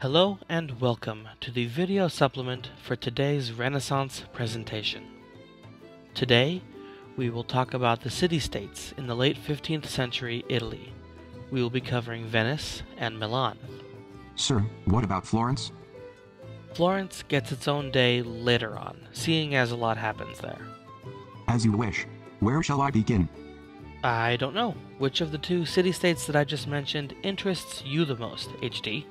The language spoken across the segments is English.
Hello and welcome to the video supplement for today's Renaissance presentation. Today, we will talk about the city-states in the late 15th century Italy. We will be covering Venice and Milan. Sir, what about Florence? Florence gets its own day later on, seeing as a lot happens there. As you wish. Where shall I begin? I don't know. Which of the two city-states that I just mentioned interests you the most, HD?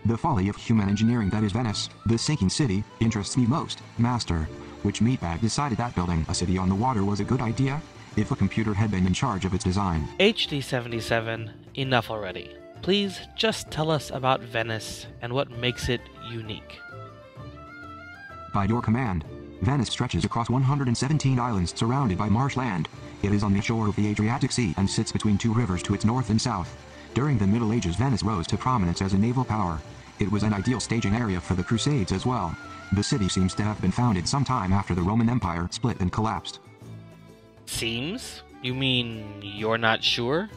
The folly of human engineering that is Venice, the sinking city, interests me most, Master. Which meatbag decided that building a city on the water was a good idea? If a computer had been in charge of its design. HD-77, enough already. Please just tell us about Venice and what makes it unique. By your command. Venice stretches across 117 islands surrounded by marshland. It is on the shore of the Adriatic Sea and sits between two rivers to its north and south. During the Middle Ages, Venice rose to prominence as a naval power. It was an ideal staging area for the Crusades as well. The city seems to have been founded sometime after the Roman Empire split and collapsed. Seems? You mean you're not sure?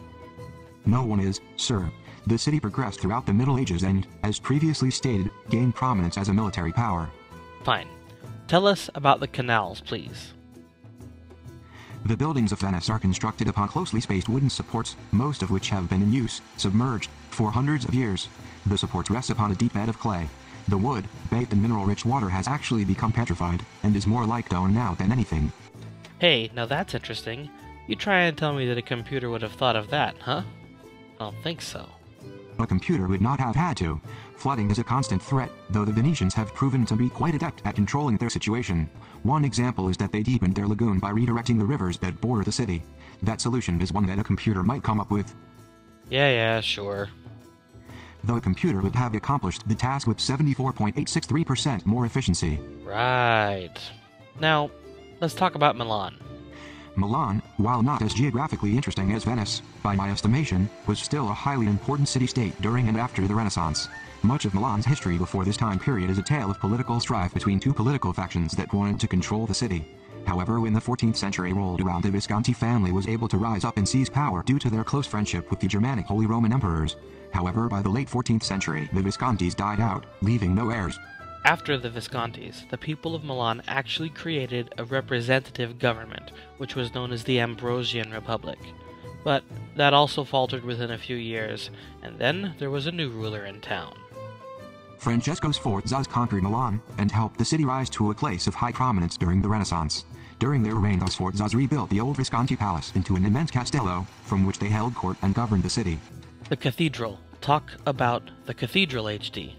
No one is, sir. The city progressed throughout the Middle Ages and, as previously stated, gained prominence as a military power. Fine. Tell us about the canals, please. The buildings of Venice are constructed upon closely spaced wooden supports, most of which have been in use, submerged, for hundreds of years. The supports rest upon a deep bed of clay. The wood, bathed in mineral-rich water, has actually become petrified, and is more like stone now than anything. Hey, now that's interesting. You try and tell me that a computer would have thought of that, huh? I don't think so. A computer would not have had to. Flooding is a constant threat, though the Venetians have proven to be quite adept at controlling their situation. One example is that they deepened their lagoon by redirecting the rivers that border the city. That solution is one that a computer might come up with. Yeah, sure. Though a computer would have accomplished the task with 74.863% more efficiency. Right. Now, let's talk about Milan. Milan, while not as geographically interesting as Venice, by my estimation, was still a highly important city-state during and after the Renaissance. Much of Milan's history before this time period is a tale of political strife between two political factions that wanted to control the city. However, when the 14th century rolled around, the Visconti family was able to rise up and seize power due to their close friendship with the Germanic Holy Roman Emperors. However, by the late 14th century, the Viscontis died out, leaving no heirs. After the Viscontis, the people of Milan actually created a representative government, which was known as the Ambrosian Republic. But that also faltered within a few years, and then there was a new ruler in town. Francesco Sforzas conquered Milan, and helped the city rise to a place of high prominence during the Renaissance. During their reign, the Sforzas rebuilt the old Visconti palace into an immense castello, from which they held court and governed the city. The cathedral. Talk about the cathedral, HD.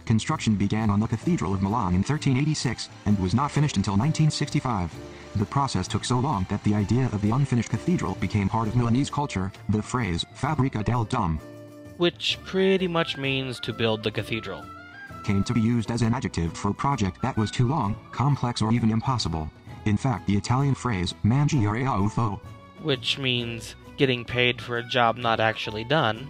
Construction began on the Cathedral of Milan in 1386, and was not finished until 1965. The process took so long that the idea of the unfinished cathedral became part of Milanese culture, the phrase Fabbrica del Dom, which pretty much means to build the cathedral, came to be used as an adjective for a project that was too long, complex, or even impossible. In fact, the Italian phrase mangiare a uffo, which means getting paid for a job not actually done,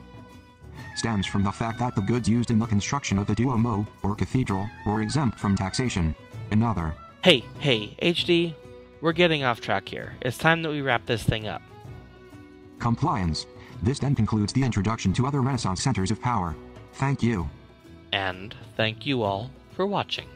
stems from the fact that the goods used in the construction of the Duomo, or cathedral, were exempt from taxation. Another. Hey, HD, we're getting off track here. It's time that we wrap this thing up. Compliance. This then concludes the introduction to other Renaissance centers of power. Thank you. And thank you all for watching.